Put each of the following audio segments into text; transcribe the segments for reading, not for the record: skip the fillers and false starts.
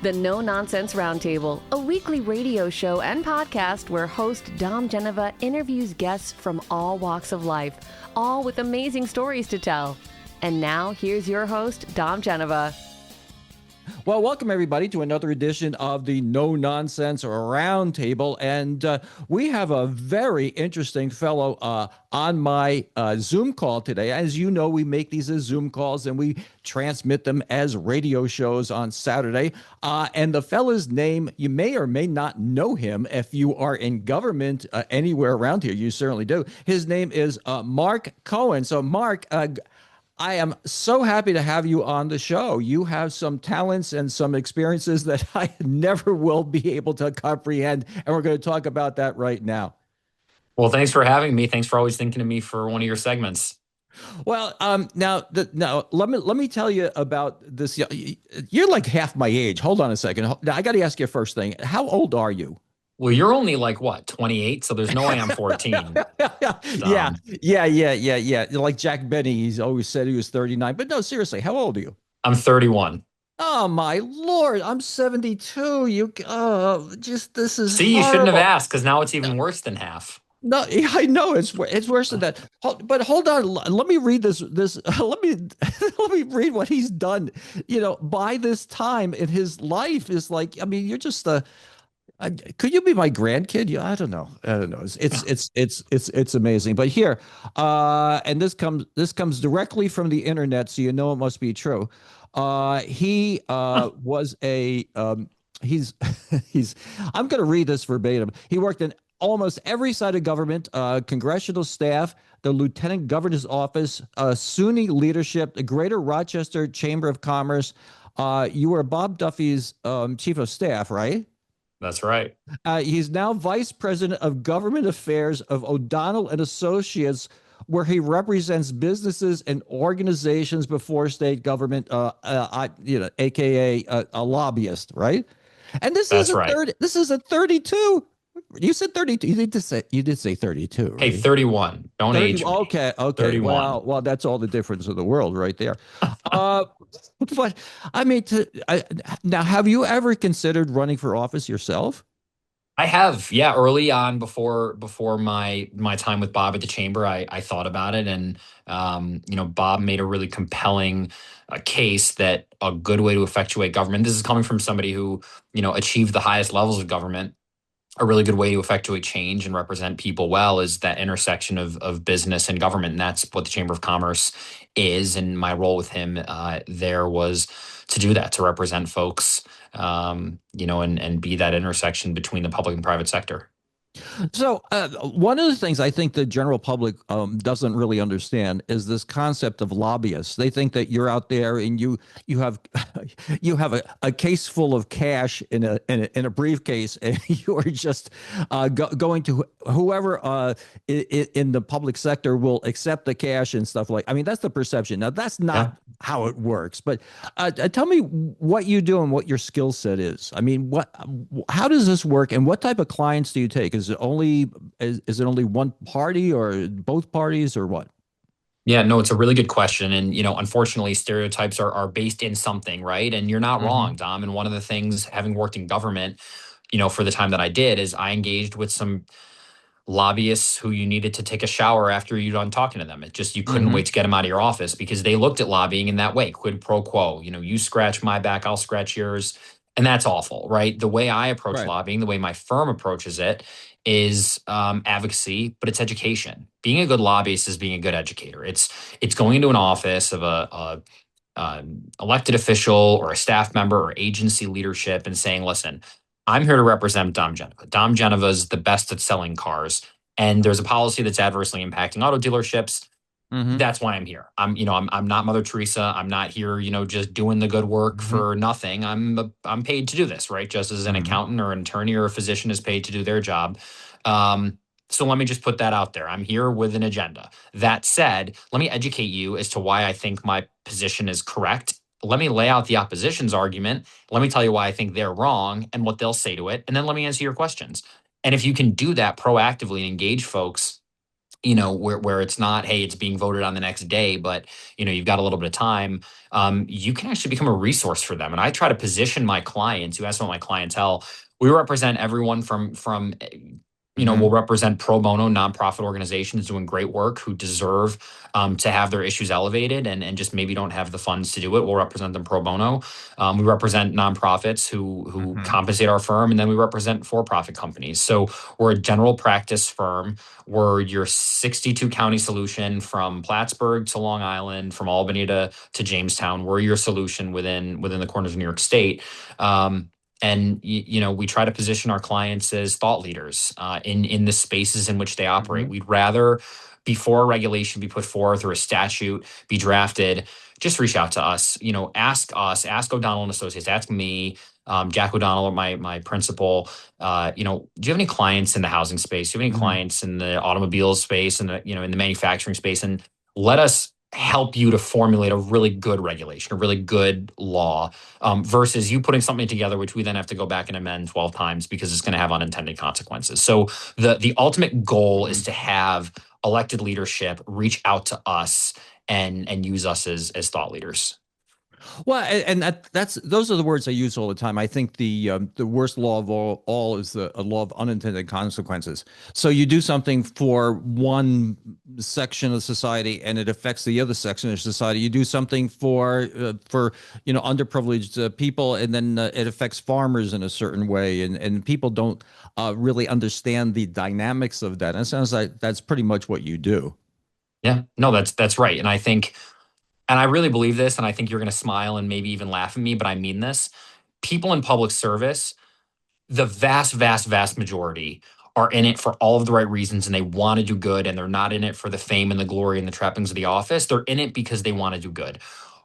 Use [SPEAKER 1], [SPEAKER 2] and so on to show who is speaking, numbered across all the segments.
[SPEAKER 1] The No Nonsense Roundtable, a weekly radio show and podcast where host Dom Genova interviews guests from all walks of life, all with amazing stories to tell. And now, here's your host, Dom Genova.
[SPEAKER 2] Well, welcome everybody to another edition of the No Nonsense Roundtable, and we have a very interesting fellow on my Zoom call today. As you know, we make these as Zoom calls and we transmit them as radio shows on Saturday. And the fellow's name, you may or may not know him if you are in government anywhere around here. You certainly do. His name is Marc Cohen. So, Marc, I am so happy to have you on the show. You have some talents and some experiences that I never will be able to comprehend, and we're going to talk about that right now.
[SPEAKER 3] Well, thanks for having me. Thanks for always thinking of me for one of your segments.
[SPEAKER 2] Well, now let me tell you about this. You're like half my age. Hold on a second. Now, I got to ask you first thing. How old are you?
[SPEAKER 3] Well, you're only like, what, 28? So there's no way I'm 14.
[SPEAKER 2] Yeah. Like Jack Benny, he's always said he was 39. But no, seriously, how old are you?
[SPEAKER 3] I'm 31.
[SPEAKER 2] Oh, my Lord. I'm 72. This is
[SPEAKER 3] See, you
[SPEAKER 2] horrible.
[SPEAKER 3] shouldn't have asked, because now it's even worse than half.
[SPEAKER 2] No, I know it's worse than that. But hold on, let me read this. Let me read what he's done. By this time in his life is like. I mean, you're just could you be my grandkid? Yeah, I don't know. It's amazing. But here, and this comes directly from the internet, so you know it must be true. He was a he's I'm going to read this verbatim. He worked in almost every side of government, congressional staff, the lieutenant governor's office, SUNY leadership, the Greater Rochester Chamber of Commerce. You were Bob Duffy's chief of staff, right?
[SPEAKER 3] That's right.
[SPEAKER 2] He's now vice president of government affairs of O'Donnell and Associates, where he represents businesses and organizations before state government, AKA a lobbyist, right? And this is a 32. You said 32. You did say 32. Right?
[SPEAKER 3] Hey, 31. Don't
[SPEAKER 2] 30,
[SPEAKER 3] age me.
[SPEAKER 2] Okay.
[SPEAKER 3] 31.
[SPEAKER 2] Well, that's all the difference in the world right there. But I mean, now, have you ever considered running for office yourself?
[SPEAKER 3] I have, yeah. Early on, before my time with Bob at the chamber, I thought about it, and Bob made a really compelling case that a good way to effectuate government. This is coming from somebody who achieved the highest levels of government. A really good way to effectuate change and represent people well is that intersection of business and government. And that's what the Chamber of Commerce is. And my role with him there was to do that, to represent folks, and be that intersection between the public and private sector.
[SPEAKER 2] So one of the things I think the general public doesn't really understand is this concept of lobbyists. They think that you're out there and you have a case full of cash in a briefcase, and you are just going to whoever in the public sector will accept the cash and stuff like. I mean, that's the perception. Now, that's not how it works. But tell me what you do and what your skill set is. I mean, how does this work, and what type of clients do you take? Is it only one party or both parties or what?
[SPEAKER 3] Yeah, no, it's a really good question. And, unfortunately, stereotypes are based in something, right? And you're not wrong, Dom. And one of the things, having worked in government, for the time that I did, is I engaged with some lobbyists who you needed to take a shower after you're done talking to them. You couldn't wait to get them out of your office, because they looked at lobbying in that way, quid pro quo. You scratch my back, I'll scratch yours. And that's awful, right? The way I approach lobbying, the way my firm approaches it, is advocacy, but it's education. Being a good lobbyist is being a good educator. It's going into an office of a elected official or a staff member or agency leadership and saying, listen, I'm here to represent Dom Genova. Dom Genova is the best at selling cars, and there's a policy that's adversely impacting auto dealerships. That's why I'm here. I'm not Mother Teresa. I'm not here, just doing the good work for nothing. I'm paid to do this, right? Just as an accountant or an attorney or a physician is paid to do their job. So let me just put that out there. I'm here with an agenda. That said, let me educate you as to why I think my position is correct. Let me lay out the opposition's argument. Let me tell you why I think they're wrong and what they'll say to it. And then let me answer your questions. And if you can do that proactively and engage folks where it's not, hey, it's being voted on the next day, but you've got a little bit of time. You can actually become a resource for them. And I try to position my clients. You asked about my clientele. We represent everyone from we'll represent pro bono nonprofit organizations doing great work who deserve to have their issues elevated and just maybe don't have the funds to do it. We'll represent them pro bono. We represent nonprofits who compensate our firm, and then we represent for-profit companies. So we're a general practice firm. We're your 62 county solution from Plattsburgh to Long Island, from Albany to Jamestown. We're your solution within the corners of New York State. And we try to position our clients as thought leaders in the spaces in which they operate. We'd rather, before a regulation be put forth or a statute be drafted, just reach out to us. Ask us, ask O'Donnell and Associates, ask me, Jack O'Donnell, my principal. Do you have any clients in the housing space? Do you have any clients in the automobile space and in the manufacturing space? And let us help you to formulate a really good regulation, a really good law, versus you putting something together which we then have to go back and amend 12 times because it's going to have unintended consequences. So the ultimate goal is to have elected leadership reach out to us and use us as thought leaders.
[SPEAKER 2] Well, and those are the words I use all the time. I think the worst law of all is a law of unintended consequences. So you do something for one section of society, and it affects the other section of society. You do something for underprivileged people, and then it affects farmers in a certain way, and people don't really understand the dynamics of that. And it sounds like that's pretty much what you do.
[SPEAKER 3] Yeah, no, that's right, and I think. And I really believe this, and I think you're going to smile and maybe even laugh at me, but I mean this. People in public service, the vast, vast, vast majority are in it for all of the right reasons, and they want to do good, and they're not in it for the fame and the glory and the trappings of the office. They're in it because they want to do good.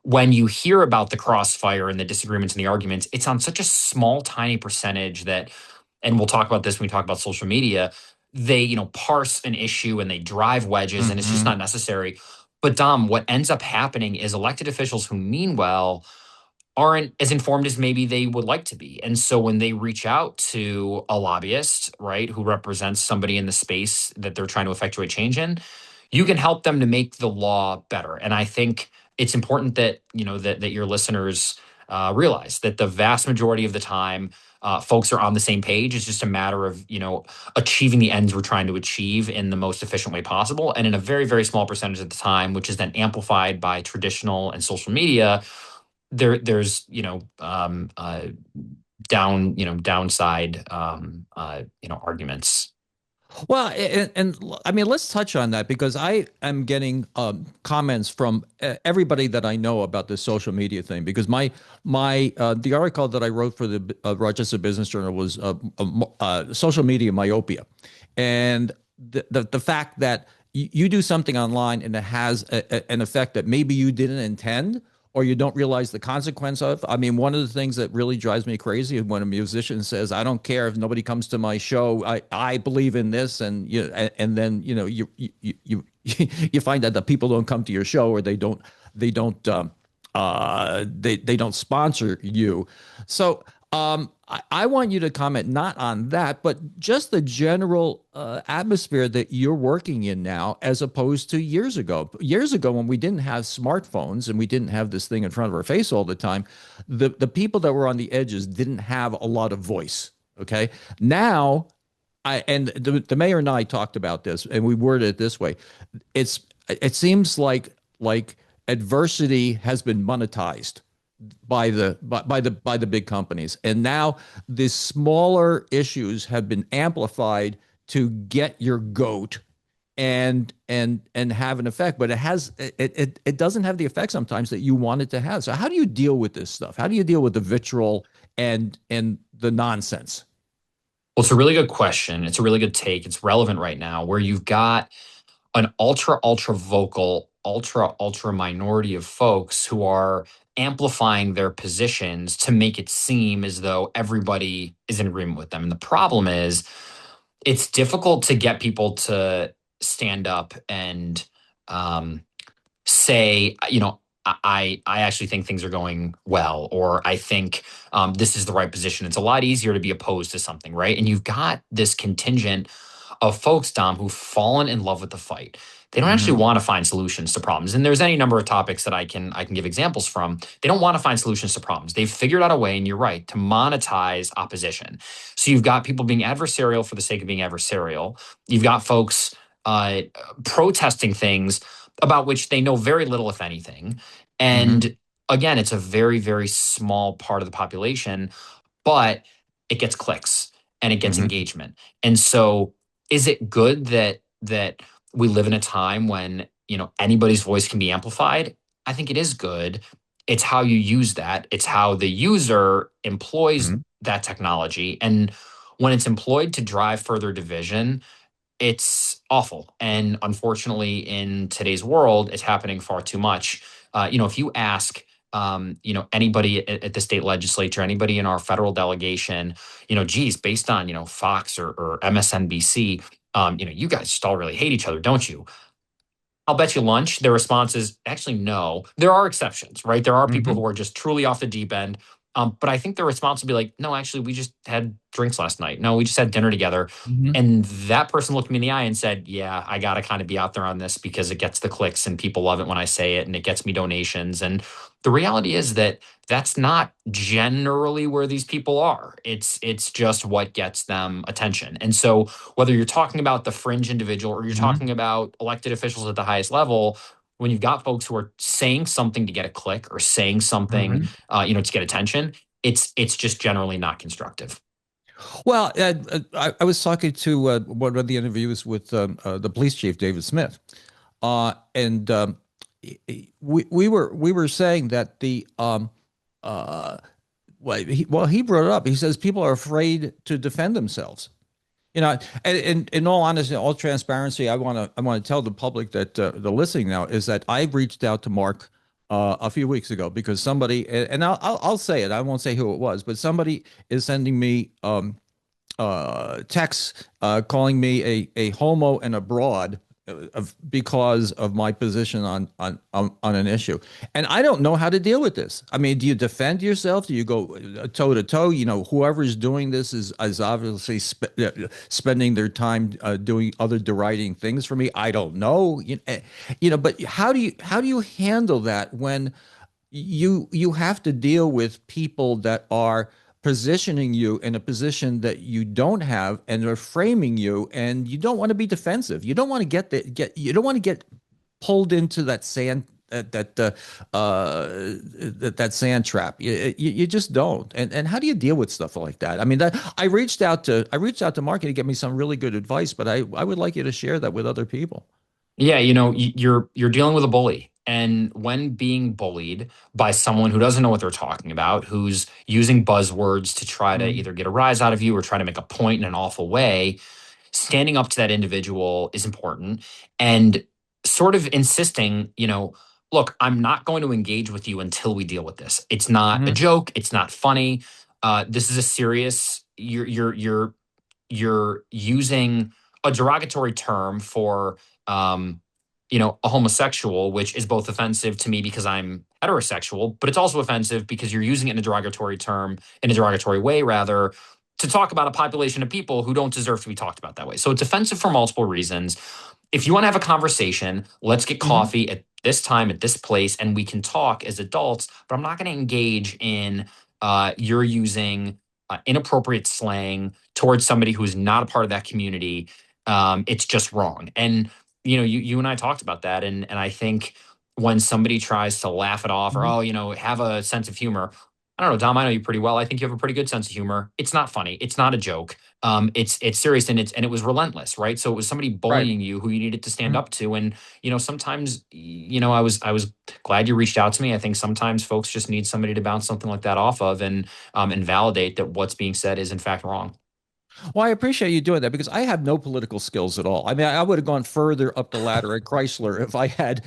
[SPEAKER 3] When you hear about the crossfire and the disagreements and the arguments, it's on such a small, tiny percentage that, and we'll talk about this when we talk about social media, they, parse an issue and they drive wedges, and it's just not necessary. But Dom, what ends up happening is elected officials who mean well aren't as informed as maybe they would like to be. And so when they reach out to a lobbyist, right, who represents somebody in the space that they're trying to effectuate change in, you can help them to make the law better. And I think it's important that, that your listeners realize that the vast majority of the time, folks are on the same page. It's just a matter of, achieving the ends we're trying to achieve in the most efficient way possible. And in a very, very small percentage of the time, which is then amplified by traditional and social media, there's, downside, arguments.
[SPEAKER 2] Well, and I mean, let's touch on that because I am getting comments from everybody that I know about this social media thing. Because the article that I wrote for the Rochester Business Journal was social media myopia, and the fact that you do something online and it has an effect that maybe you didn't intend, or you don't realize the consequence of. I mean, one of the things that really drives me crazy is when a musician says, "I don't care if nobody comes to my show. I believe in this," and then you find out that people don't come to your show, or they don't sponsor you. So I want you to comment not on that, but just the general atmosphere that you're working in now, as opposed to years ago. Years ago, when we didn't have smartphones and we didn't have this thing in front of our face all the time, the people that were on the edges didn't have a lot of voice. Okay, now, the mayor and I talked about this, and we worded it this way: it seems like adversity has been monetized by the big companies, and now the smaller issues have been amplified to get your goat and have an effect. But it doesn't have the effect sometimes that you want it to have. So how do you deal with this stuff? How do you deal with the vitriol and the nonsense?
[SPEAKER 3] Well, it's a really good question. It's a really good take. It's relevant right now, where you've got an ultra vocal, ultra minority of folks who are amplifying their positions to make it seem as though everybody is in agreement with them. And the problem is, it's difficult to get people to stand up and say, I actually think things are going well, or I think this is the right position. It's a lot easier to be opposed to something, right? And you've got this contingent of folks, Dom, who've fallen in love with the fight. They don't actually
[SPEAKER 2] Hmm.
[SPEAKER 3] want to find solutions to problems. And there's any number of topics that I can give examples from. They don't want to find solutions to problems. They've figured out a way, and you're right, to monetize opposition. So you've got people being adversarial for the sake of being adversarial. You've got folks uh, protesting things about which they know very little, if anything.
[SPEAKER 2] Hmm.
[SPEAKER 3] And again, it's a very, very small part of the population, but it gets clicks and it gets
[SPEAKER 2] Hmm.
[SPEAKER 3] engagement. And so is it good that we live in a time when, anybody's voice can be amplified? I think it is good. It's how you use that. It's how the user employs
[SPEAKER 2] Hmm.
[SPEAKER 3] that technology. And when it's employed to drive further division, it's awful. And unfortunately, in today's world, it's happening far too much. If you ask, anybody at the state legislature, anybody in our federal delegation, geez, based on, Fox or MSNBC, you guys just all really hate each other, don't you? I'll bet you lunch. Their response is actually no. There are exceptions, right? There are people
[SPEAKER 2] Hmm.
[SPEAKER 3] who are just truly off the deep end. But I think their response would be like, no, actually, we just had drinks last night. No, we just had dinner together.
[SPEAKER 2] Hmm.
[SPEAKER 3] And that person looked me in the eye and said, yeah, I got to kind of be out there on this because it gets the clicks and people love it when I say it and it gets me donations. And the reality is that that's not generally where these people are. It's just what gets them attention. And so whether you're talking about the fringe individual or you're
[SPEAKER 2] Hmm.
[SPEAKER 3] talking about elected officials at the highest level, when you've got folks who are saying something to get a click or saying something,
[SPEAKER 2] Hmm.
[SPEAKER 3] to get attention, it's just generally not constructive.
[SPEAKER 2] Well, I was talking to one of the interviews with the police chief, David Smith, and we were saying that the he brought it up. He says people are afraid to defend themselves. And in all honesty, all transparency, I want to tell the public that the listening now is that I reached out to Marc a few weeks ago because somebody, and I'll say it. I won't say who it was, but somebody is sending me texts calling me a homo and a broad because of my position on an issue, and I don't know how to deal with this. I mean, do you defend yourself? Do you go toe to toe? Whoever's doing this is obviously spending their time doing other deriding things for me. I don't know. But how do you handle that when you have to deal with people that are positioning you in a position that you don't have and they're framing you, and you don't want to be defensive. You don't want to you don't want to get pulled into that sand that sand trap. You just don't. And how do you deal with stuff like that? I mean, I reached out to Mark to get me some really good advice, but I would like you to share that with other people.
[SPEAKER 3] Yeah, you're dealing with a bully. And when being bullied by someone who doesn't know what they're talking about, who's using buzzwords to try to
[SPEAKER 2] Mm-hmm.
[SPEAKER 3] either get a rise out of you or try to make a point in an awful way, standing up to that individual is important and sort of insisting, look, I'm not going to engage with you until we deal with this. It's not a joke. It's not funny. This is a serious. You're using a derogatory term for a homosexual, which is both offensive to me because I'm heterosexual, but it's also offensive because you're using it in a derogatory term, in a derogatory way, rather, to talk about a population of people who don't deserve to be talked about that way. So it's offensive for multiple reasons. If you want to have a conversation, let's get
[SPEAKER 2] Mm-hmm.
[SPEAKER 3] coffee at this time, at this place, and we can talk as adults, but I'm not going to engage in you're using inappropriate slang towards somebody who is not a part of that community. It's just wrong. And you and I talked about that, and I think when somebody tries to laugh it off or
[SPEAKER 2] Mm-hmm.
[SPEAKER 3] have a sense of humor. I don't know, Dom. I know you pretty well. I think you have a pretty good sense of humor. It's not funny. It's not a joke. It's serious and it was relentless, right? So it was somebody
[SPEAKER 2] Right.
[SPEAKER 3] bullying you who you needed to stand
[SPEAKER 2] Mhm.
[SPEAKER 3] up to. And sometimes I was glad you reached out to me. I think sometimes folks just need somebody to bounce something like that off of and validate that what's being said is in fact wrong.
[SPEAKER 2] Well, I appreciate you doing that because I have no political skills at all. I mean, I would have gone further up the ladder at Chrysler if I had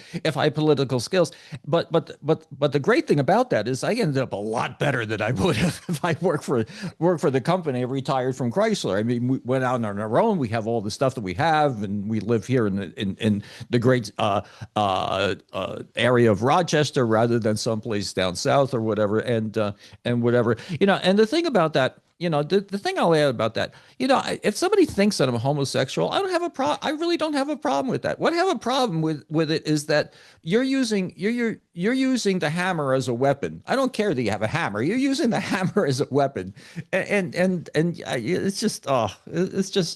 [SPEAKER 2] political skills. But the great thing about that is I ended up a lot better than I would have if I worked for the company retired from Chrysler. I mean, we went out on our own. We have all the stuff that we have, and we live here in the great area of Rochester rather than someplace down south or whatever. And whatever. And the thing about that. the thing I'll add about that, if somebody thinks that I'm homosexual, I don't have a problem. I really don't have a problem with that. What I have a problem with it is that you're using the hammer as a weapon. I don't care that you have a hammer. You're using the hammer as a weapon, it's just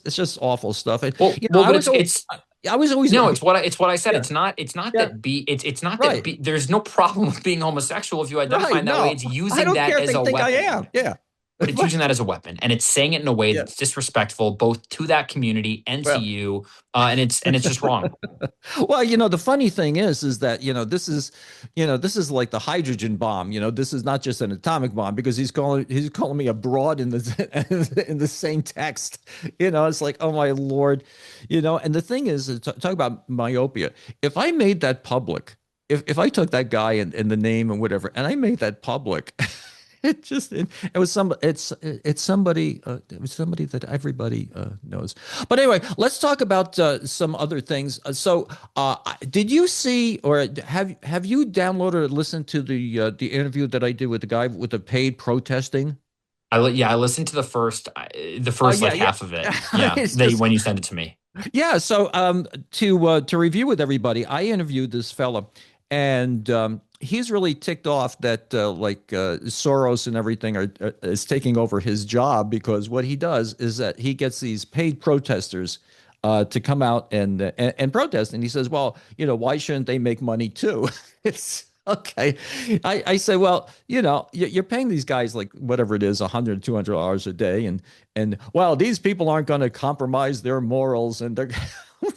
[SPEAKER 2] it's just awful stuff. And
[SPEAKER 3] But
[SPEAKER 2] I was always
[SPEAKER 3] no, it's what I said.
[SPEAKER 2] yeah,
[SPEAKER 3] It's not
[SPEAKER 2] yeah,
[SPEAKER 3] that it's not that
[SPEAKER 2] right,
[SPEAKER 3] there's no problem with being homosexual if you identify
[SPEAKER 2] right.
[SPEAKER 3] in that way.
[SPEAKER 2] No,
[SPEAKER 3] It's
[SPEAKER 2] I
[SPEAKER 3] using
[SPEAKER 2] don't
[SPEAKER 3] that
[SPEAKER 2] care if
[SPEAKER 3] as
[SPEAKER 2] they
[SPEAKER 3] a
[SPEAKER 2] think I
[SPEAKER 3] weapon.
[SPEAKER 2] am. Yeah,
[SPEAKER 3] But it's using
[SPEAKER 2] but
[SPEAKER 3] that as a weapon, and it's saying it in a way
[SPEAKER 2] yeah,
[SPEAKER 3] that's disrespectful both to that community and to
[SPEAKER 2] well.
[SPEAKER 3] you, and it's just wrong.
[SPEAKER 2] Well, the funny thing is that, this is like the hydrogen bomb. This is not just an atomic bomb because he's calling me a broad in the in the same text. It's like, oh my Lord. And the thing is, talk about myopia. If I made that public, if I took that guy and the name and whatever, and I made that public, it was somebody that everybody knows. But anyway, let's talk about some other things. Did you see or have you downloaded or listened to the interview that I did with the guy with the paid protesting?
[SPEAKER 3] I listened to the first
[SPEAKER 2] Yeah,
[SPEAKER 3] like
[SPEAKER 2] yeah.
[SPEAKER 3] half of it. Yeah,
[SPEAKER 2] It's just
[SPEAKER 3] when you sent it to me.
[SPEAKER 2] yeah. So to review with everybody, I interviewed this fella, and he's really ticked off that Soros and everything is taking over his job because what he does is that he gets these paid protesters to come out and protest, and he says, well, why shouldn't they make money too? It's okay. I say, well, you're paying these guys like whatever it is, $100, $200 a day, and well, these people aren't going to compromise their morals, and they're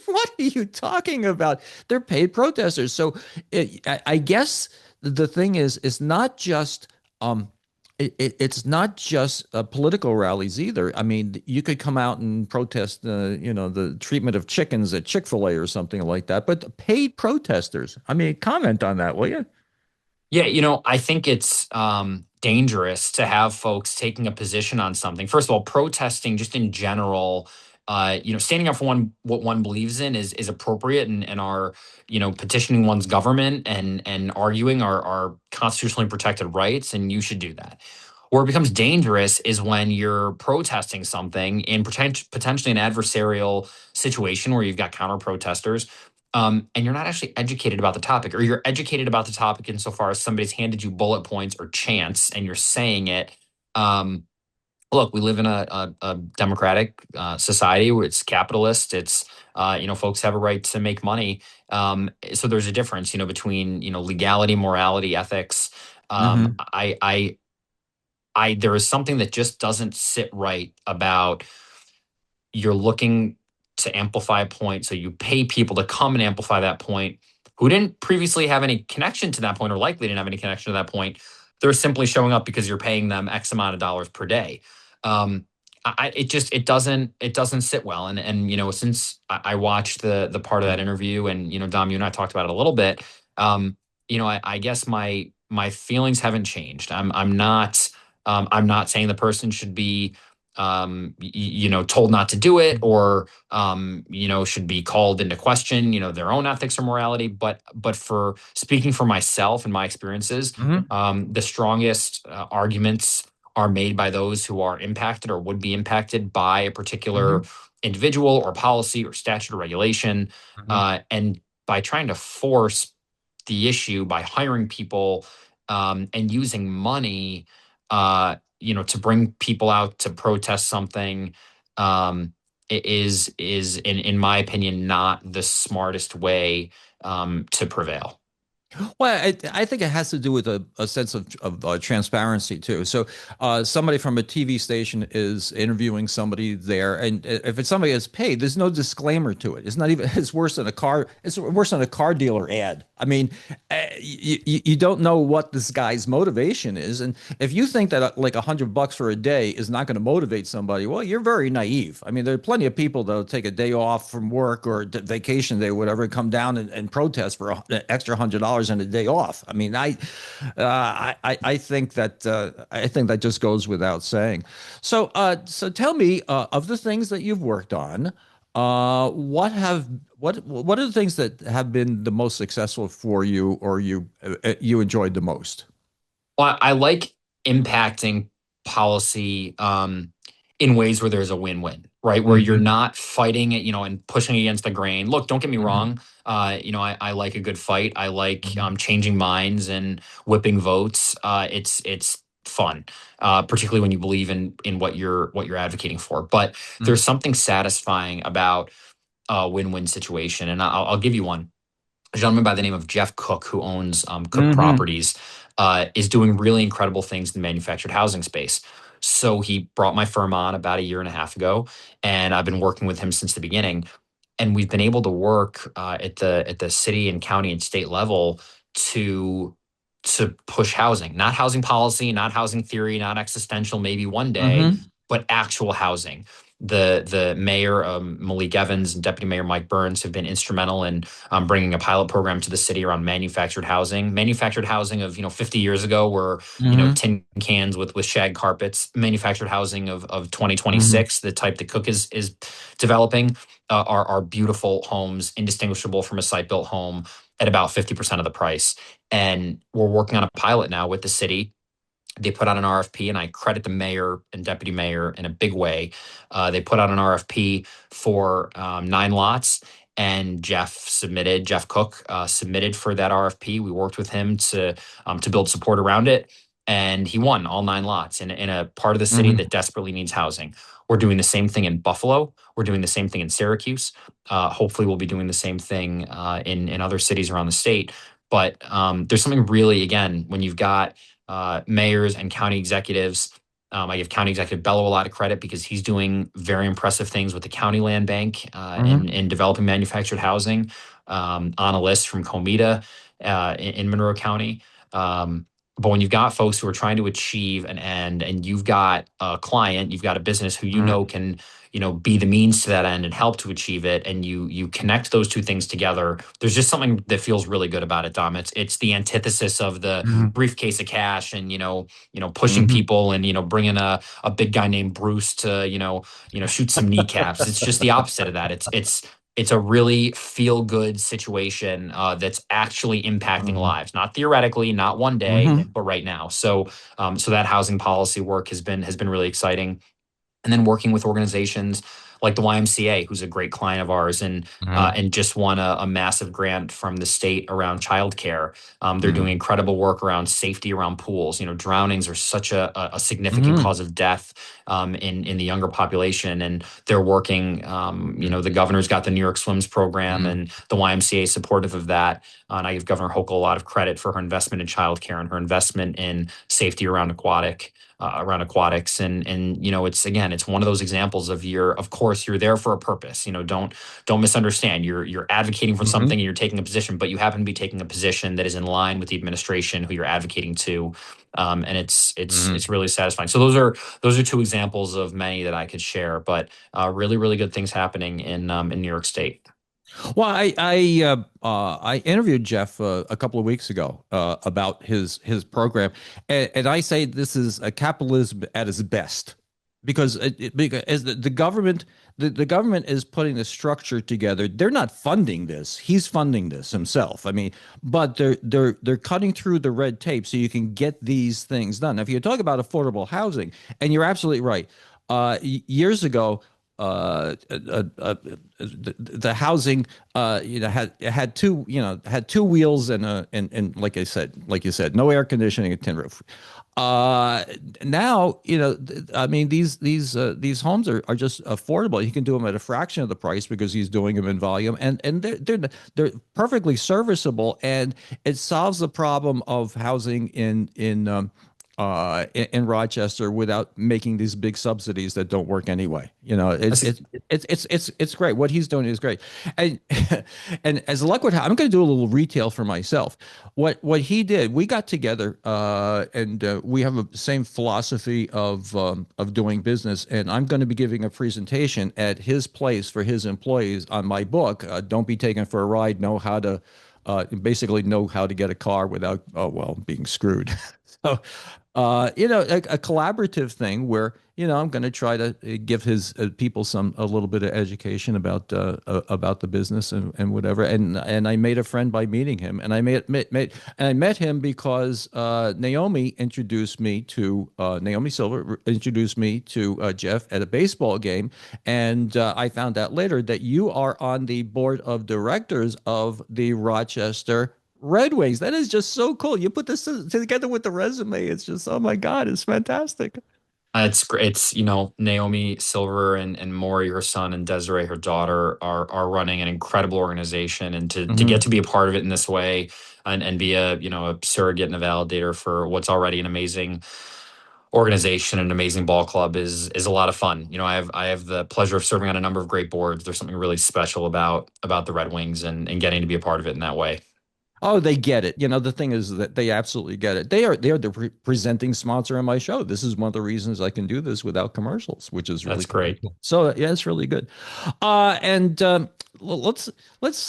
[SPEAKER 2] what are you talking about? They're paid protesters. So I guess the thing is, it's not just it's not just political rallies either. I mean, you could come out and protest, the treatment of chickens at Chick-fil-A or something like that. But paid protesters. I mean, comment on that, will you?
[SPEAKER 3] Yeah, I think it's dangerous to have folks taking a position on something. First of all, protesting just in general, standing up for what one believes in is appropriate, and are petitioning one's government and arguing our constitutionally protected rights, and you should do that. Where it becomes dangerous is when you're protesting something in potentially an adversarial situation where you've got counter protesters, and you're not actually educated about the topic, or you're educated about the topic insofar as somebody's handed you bullet points or chants and you're saying it. Um, Look, we live in a democratic society where it's capitalist. It's folks have a right to make money. So there's a difference, between legality, morality, ethics.
[SPEAKER 2] Mm-hmm.
[SPEAKER 3] There is something that just doesn't sit right about you're looking to amplify a point. So you pay people to come and amplify that point who didn't previously have any connection to that point, or likely didn't have any connection to that point. They're simply showing up because you're paying them X amount of dollars per day. Um, it doesn't sit well. And since I watched the part of that interview, and Dom, you and I talked about it a little bit. I guess my feelings haven't changed. I'm not saying the person should be told not to do it, or should be called into question, their own ethics or morality. But for speaking for myself and my experiences,
[SPEAKER 2] Mm-hmm.
[SPEAKER 3] the strongest arguments are made by those who are impacted or would be impacted by a particular
[SPEAKER 2] Mm-hmm.
[SPEAKER 3] individual or policy or statute or regulation,
[SPEAKER 2] Mm-hmm.
[SPEAKER 3] and by trying to force the issue by hiring people, and using money, to bring people out to protest something, is in my opinion not the smartest way to prevail.
[SPEAKER 2] Well, I think it has to do with a sense of transparency too. So, somebody from a TV station is interviewing somebody there, and if it's somebody that's paid, there's no disclaimer to it. It's not even. It's worse than a car. It's worse than a car dealer ad. I mean, you don't know what this guy's motivation is, and if you think that like $100 for a day is not going to motivate somebody, well, you're very naive. I mean, there are plenty of people that'll take a day off from work or vacation day, or whatever, and come down and protest for an extra $100 and a day off. I mean, I think that just goes without saying. So tell me, of the things that you've worked on, what are the things that have been the most successful for you, or you enjoyed the most?
[SPEAKER 3] Well, I like impacting policy in ways where there's a win-win, right? Where you're
[SPEAKER 2] Mm-hmm.
[SPEAKER 3] not fighting it, and pushing against the grain. Look, don't get me
[SPEAKER 2] Mm-hmm.
[SPEAKER 3] wrong. I like a good fight. I like
[SPEAKER 2] Mm-hmm.
[SPEAKER 3] changing minds and whipping votes. It's fun, particularly when you believe in what you're advocating for. But there's something satisfying about a win-win situation, and I'll give you one. A gentleman by the name of Jeff Cook, who owns Cook
[SPEAKER 2] Mm-hmm.
[SPEAKER 3] Properties, is doing really incredible things in the manufactured housing space. So he brought my firm on about a year and a half ago, and I've been working with him since the beginning. And we've been able to work at the city and county and state level to push housing, not housing policy, not housing theory, not existential, maybe one day,
[SPEAKER 2] Mm-hmm.
[SPEAKER 3] but actual housing. The mayor, Malik Evans, and Deputy Mayor Mike Burns have been instrumental in bringing a pilot program to the city around manufactured housing. Manufactured housing of 50 years ago were
[SPEAKER 2] Mm-hmm.
[SPEAKER 3] tin cans with shag carpets. Manufactured housing of
[SPEAKER 2] Mm-hmm.
[SPEAKER 3] 2026, the type that Cook is developing, are beautiful homes, indistinguishable from a site built home at about 50% of the price. And we're working on a pilot now with the city. They put out an RFP, and I credit the mayor and deputy mayor in a big way. They put out an RFP for 9 lots, and Jeff Cook submitted for that RFP. We worked with him to build support around it, and he won all 9 lots in a part of the city
[SPEAKER 2] Mm-hmm.
[SPEAKER 3] that desperately needs housing. We're doing the same thing in Buffalo. We're doing the same thing in Syracuse. Hopefully, we'll be doing the same thing in other cities around the state. But there's something really, again, when you've got mayors and county executives. I give County Executive Bello a lot of credit because he's doing very impressive things with the county land bank in developing manufactured housing, on a list from Comita in Monroe County. But when you've got folks who are trying to achieve an end, and you've got a client, you've got a business who
[SPEAKER 2] Mm-hmm.
[SPEAKER 3] can be the means to that end and help to achieve it, and you connect those two things together, there's just something that feels really good about it, Dom. It's the antithesis of the
[SPEAKER 2] Mm-hmm.
[SPEAKER 3] briefcase of cash and pushing
[SPEAKER 2] Mm-hmm.
[SPEAKER 3] people and bringing a big guy named Bruce to shoot some kneecaps. It's just the opposite of that. It's a really feel good situation that's actually impacting lives, not theoretically, not one day,
[SPEAKER 2] Mm-hmm.
[SPEAKER 3] but right now. So that housing policy work has been really exciting. And then working with organizations like the YMCA, who's a great client of ours, and just won a massive grant from the state around childcare. They're
[SPEAKER 2] Mm-hmm.
[SPEAKER 3] doing incredible work around safety around pools. Drownings are such a significant
[SPEAKER 2] Mm-hmm.
[SPEAKER 3] cause of death in the younger population, and they're working. The governor's got the New York Swims program,
[SPEAKER 2] Mm-hmm.
[SPEAKER 3] and the YMCA is supportive of that. And I give Governor Hochul a lot of credit for her investment in childcare and her investment in safety around aquatics. And it's one of those examples of course you're there for a purpose. Don't misunderstand. You're advocating for
[SPEAKER 2] Mm-hmm.
[SPEAKER 3] something, and you're taking a position, but you happen to be taking a position that is in line with the administration who you're advocating to. And it's it's
[SPEAKER 2] Mm-hmm.
[SPEAKER 3] it's really satisfying. So those are two examples of many that I could share, but really, really good things happening in New York State.
[SPEAKER 2] Well, I interviewed Jeff a couple of weeks ago about his program, and I say this is a capitalism at its best, because because as the government the government is putting the structure together. They're not funding this; he's funding this himself. I mean, but they're cutting through the red tape so you can get these things done. Now, if you talk about affordable housing, and you're absolutely right, years ago. The housing had two wheels and like I said, like you said, no air conditioning, a tin roof. Now, I mean, these homes are just affordable. You can do them at a fraction of the price because he's doing them in volume, and they're perfectly serviceable, and it solves the problem of housing in Rochester without making these big subsidies that don't work anyway. It's great. What he's doing is great. And and as luck would have, I'm going to do a little retail for myself. What he did, we got together and we have the same philosophy of doing business. And I'm going to be giving a presentation at his place for his employees on my book. Don't be taken for a ride. Basically know how to get a car without being screwed. So, a collaborative thing where, I'm going to try to give his people a little bit of education about the business and whatever. And I made a friend by meeting him, and I met him because Naomi Silver introduced me to Jeff at a baseball game, and I found out later that you are on the board of directors of the Rochester Red Wings. That is just so cool. You put this together with the resume. It's just, oh my God, it's fantastic.
[SPEAKER 3] It's great. It's, Naomi Silver and Maury, her son, and Desiree, her daughter, are running an incredible organization. And to get
[SPEAKER 2] Hmm.
[SPEAKER 3] to be a part of it in this way and be a surrogate and a validator for what's already an amazing organization, an amazing ball club is a lot of fun. I have the pleasure of serving on a number of great boards. There's something really special about the Red Wings and getting to be a part of it in that way.
[SPEAKER 2] Oh, they get it. The thing is that they absolutely get it. They are the presenting sponsor on my show. This is one of the reasons I can do this without commercials, which is really
[SPEAKER 3] That's
[SPEAKER 2] kind of
[SPEAKER 3] great.
[SPEAKER 2] cool. So yeah, it's really good. And let's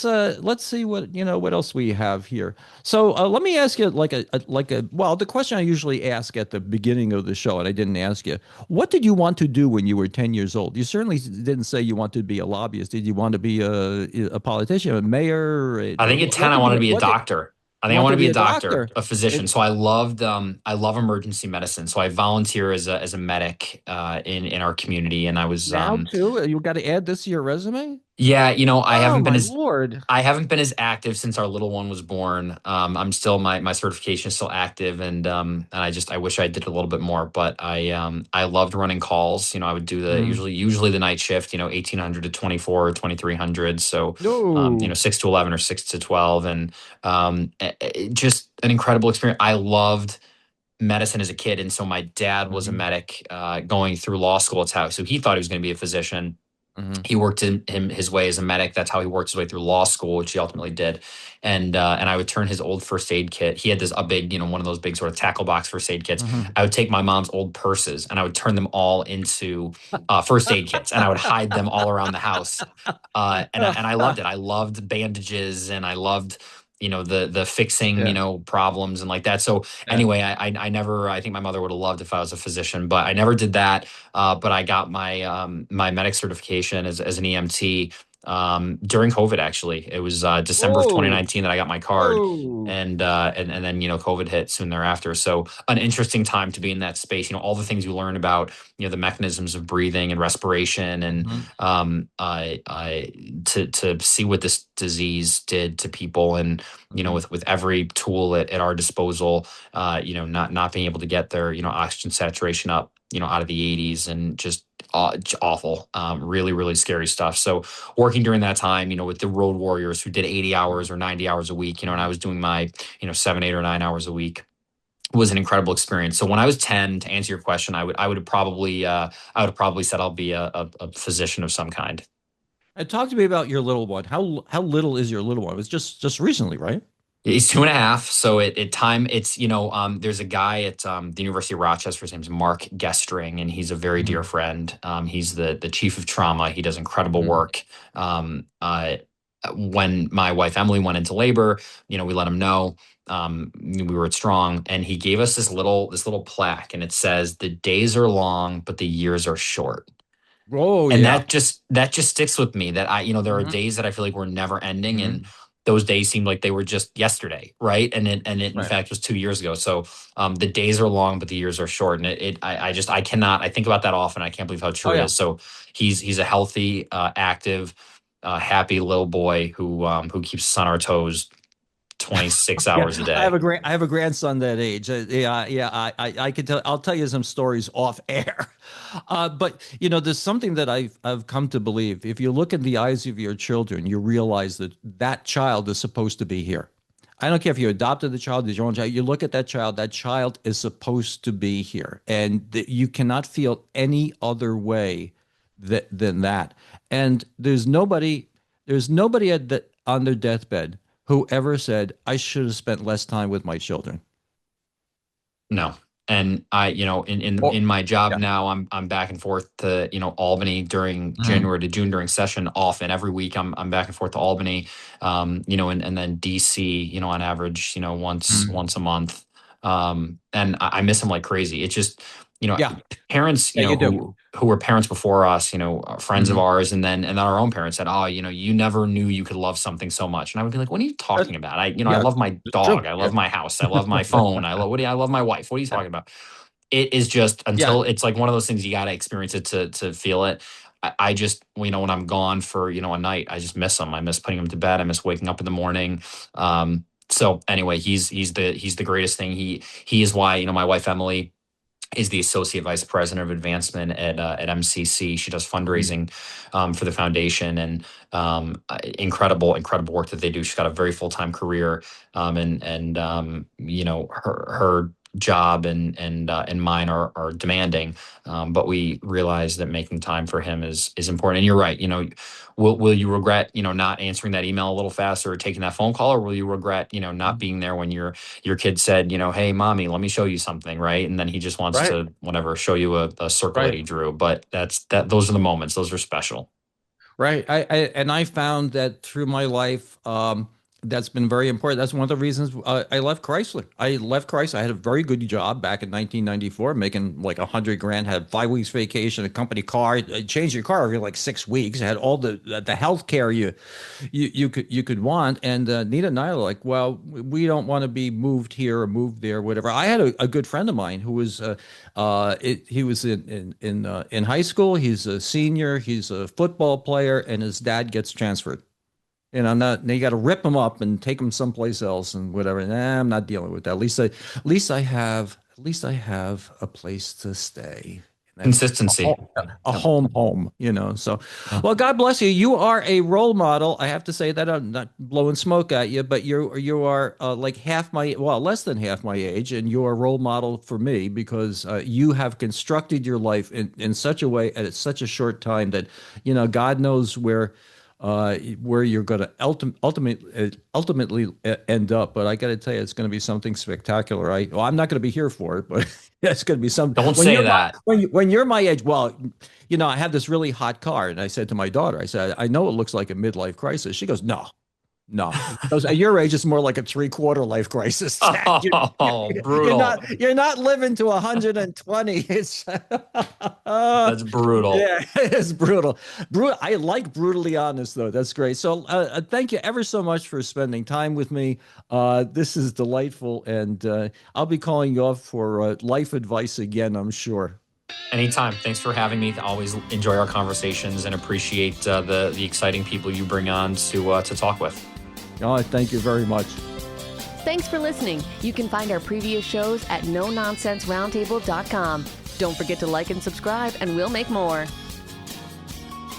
[SPEAKER 2] see what else we have here. So let me ask you well, the question I usually ask at the beginning of the show, and I didn't ask you, what did you want to do when you were 10 years old? You certainly didn't say you wanted to be a lobbyist. Did you want to be a politician, a mayor?
[SPEAKER 3] I think at 10 I wanted to be a doctor. I
[SPEAKER 2] You
[SPEAKER 3] think I
[SPEAKER 2] want
[SPEAKER 3] want
[SPEAKER 2] to
[SPEAKER 3] to be
[SPEAKER 2] be
[SPEAKER 3] a
[SPEAKER 2] a
[SPEAKER 3] doctor,
[SPEAKER 2] doctor?
[SPEAKER 3] a physician.
[SPEAKER 2] It,
[SPEAKER 3] So I love emergency medicine. So I volunteer as a medic in our community, and I was
[SPEAKER 2] now too? You got to add this to your resume?
[SPEAKER 3] yeah,
[SPEAKER 2] Oh my Lord.
[SPEAKER 3] I haven't been as active since our little one was born. I'm still my certification is still active, and I wish I did a little bit more. But I loved running calls. I would do the
[SPEAKER 2] Mm.
[SPEAKER 3] usually the night shift. 1800 to 24 or 2300. So
[SPEAKER 2] No.
[SPEAKER 3] 6 to 11 or 6 to 12, and just an incredible experience. I loved medicine as a kid, and so my dad was a
[SPEAKER 2] Hmm.
[SPEAKER 3] medic going through law school. It's how so he thought he was going to be a physician.
[SPEAKER 2] Hmm.
[SPEAKER 3] He worked his way as a medic. That's how he worked his way through law school, which he ultimately did. And I would turn his old first aid kit. He had this a big, one of those big sort of tackle box first aid kits.
[SPEAKER 2] Hmm.
[SPEAKER 3] I would take my mom's old purses and I would turn them all into first aid kits, and I would hide them all around the house. And I loved it. I loved bandages, and I loved the fixing
[SPEAKER 2] Yeah.
[SPEAKER 3] problems and like that. So
[SPEAKER 2] Yeah.
[SPEAKER 3] anyway, I never, I think my mother would have loved if I was a physician, but I never did that. But I got my medic certification as an EMT during COVID. Actually, it was December of
[SPEAKER 2] Whoa.
[SPEAKER 3] 2019 that I got my card,
[SPEAKER 2] Whoa.
[SPEAKER 3] and then COVID hit soon thereafter. So an interesting time to be in that space. All the things you learn about the mechanisms of breathing and respiration, and
[SPEAKER 2] Hmm.
[SPEAKER 3] to see what this disease did to people, and
[SPEAKER 2] Hmm.
[SPEAKER 3] with every tool at our disposal, not being able to get their oxygen saturation up out of the 80s, and just awful, really, really scary stuff. So working during that time, with the road warriors who did 80 hours or 90 hours a week, and I was doing my 7, 8, or 9 hours a week, was an incredible experience. So when I was 10, to answer your question, I would have probably said I'll be a physician of some kind.
[SPEAKER 2] And talk to me about your little one. How little is your little one? It was just recently, right?
[SPEAKER 3] He's 2.5. So there's a guy at the University of Rochester. His name's Marc, and he's a very dear
[SPEAKER 2] Mhm.
[SPEAKER 3] friend. He's the chief of trauma. He does incredible
[SPEAKER 2] Mhm.
[SPEAKER 3] work. When my wife Emily went into labor, we let him know we were at Strong, and he gave us this little plaque, and it says, "The days are long, but the years are short."
[SPEAKER 2] Oh
[SPEAKER 3] And
[SPEAKER 2] yeah.
[SPEAKER 3] that just sticks with me, that there are
[SPEAKER 2] Hmm.
[SPEAKER 3] days that I feel like were never ending, and
[SPEAKER 2] Hmm.
[SPEAKER 3] those days seemed like they were just yesterday, right? And it in
[SPEAKER 2] Right.
[SPEAKER 3] fact was 2 years ago. So the days are long, but the years are short. And I cannot, I think about that often. I can't believe how
[SPEAKER 2] Oh
[SPEAKER 3] true it
[SPEAKER 2] yeah.
[SPEAKER 3] is. So he's a healthy, active, happy little boy who keeps us on our toes 26
[SPEAKER 2] Yeah,
[SPEAKER 3] hours a day.
[SPEAKER 2] I have a grandson that age. Yeah, yeah. I can tell. I'll tell you some stories off air. But there's something that I've come to believe. If you look in the eyes of your children, you realize that that child is supposed to be here. I don't care if you adopted the child, is your own child. You look at that child is supposed to be here, and you cannot feel any other way than that. And there's nobody on their deathbed who ever said, I should have spent less time with my children.
[SPEAKER 3] No. And in
[SPEAKER 2] Oh,
[SPEAKER 3] in my job
[SPEAKER 2] yeah.
[SPEAKER 3] now, I'm back and forth to Albany during
[SPEAKER 2] Mhm.
[SPEAKER 3] January to June during session, often every week. I'm back and forth to Albany, and then DC, on average, once
[SPEAKER 2] Mhm.
[SPEAKER 3] once a month. And I miss him like crazy. It's just,
[SPEAKER 2] Yeah.
[SPEAKER 3] parents,
[SPEAKER 2] Yeah, you do.
[SPEAKER 3] who were parents before us, friends of
[SPEAKER 2] Mhm.
[SPEAKER 3] ours, and then our own parents said, "Oh, you never knew you could love something so much." And I would be like, "What are you talking about? I
[SPEAKER 2] Yeah,
[SPEAKER 3] love my
[SPEAKER 2] it's true.
[SPEAKER 3] dog. I love my house. I love my phone. I love my wife. What are you talking about?" It is just,
[SPEAKER 2] Yeah.
[SPEAKER 3] until it's like one of those things, you got to experience it to feel it. I just, when I'm gone for, a night, I just miss him. I miss putting him to bed. I miss waking up in the morning. So anyway, he's the greatest thing. He is why, my wife, Emily, is the associate vice president of advancement at MCC. She does
[SPEAKER 2] Mhm.
[SPEAKER 3] fundraising for the foundation, and incredible work that they do. She's got a very full-time career, and her job and mine are demanding, but we realize that making time for him is important. And you're right. Will you regret not answering that email a little faster, or taking that phone call, or will you regret not being there when your kid said, "Hey, mommy, let me show you something," right? And then he just wants
[SPEAKER 2] Right.
[SPEAKER 3] to, whatever, show you a circle that
[SPEAKER 2] Right.
[SPEAKER 3] he drew. But those are the moments. Those are special.
[SPEAKER 2] Right. I found that through my life, that's been very important. That's one of the reasons I left Chrysler. I left Chrysler. I had a very good job back in 1994, making like 100 grand. Had 5 weeks vacation, a company car. I changed your car every like 6 weeks. I had all the health care you could want. And Nita and I are like, well, we don't want to be moved here or moved there, whatever. I had a good friend of mine who was he was in high school. He's a senior. He's a football player, and his dad gets transferred. And I'm not. Now you got to rip him up and take him someplace else and whatever. Nah, I'm not dealing with that. At least I have a place to stay. And that's
[SPEAKER 3] Consistency.
[SPEAKER 2] a
[SPEAKER 3] Yep.
[SPEAKER 2] home. So, well, God bless you. You are a role model. I have to say that. I'm not blowing smoke at you, but you are like less than half my age, and you're a role model for me because you have constructed your life in such a way at such a short time that God knows where you're going to ultimately end up. But I got to tell you, it's going to be something spectacular. I'm not going to be here for it, but it's going to be something.
[SPEAKER 3] Don't say that.
[SPEAKER 2] When you're my age, well, I have this really hot car, and I said to my daughter, I said, I know it looks like a midlife crisis. She goes, no. No, because at your age, it's more like a three-quarter life crisis.
[SPEAKER 3] Oh, brutal.
[SPEAKER 2] You're not living to 120. It's
[SPEAKER 3] That's brutal.
[SPEAKER 2] yeah, it's brutal. Brutal. I like brutally honest though. That's great. So thank you ever so much for spending time with me. This is delightful, and I'll be calling you up for life advice again, I'm sure.
[SPEAKER 3] Anytime. Thanks for having me. Always enjoy our conversations and appreciate the exciting people you bring on to talk with.
[SPEAKER 2] Oh, thank you very much.
[SPEAKER 1] Thanks for listening. You can find our previous shows at nononsenseroundtable.com. Don't forget to like and subscribe, and we'll make more.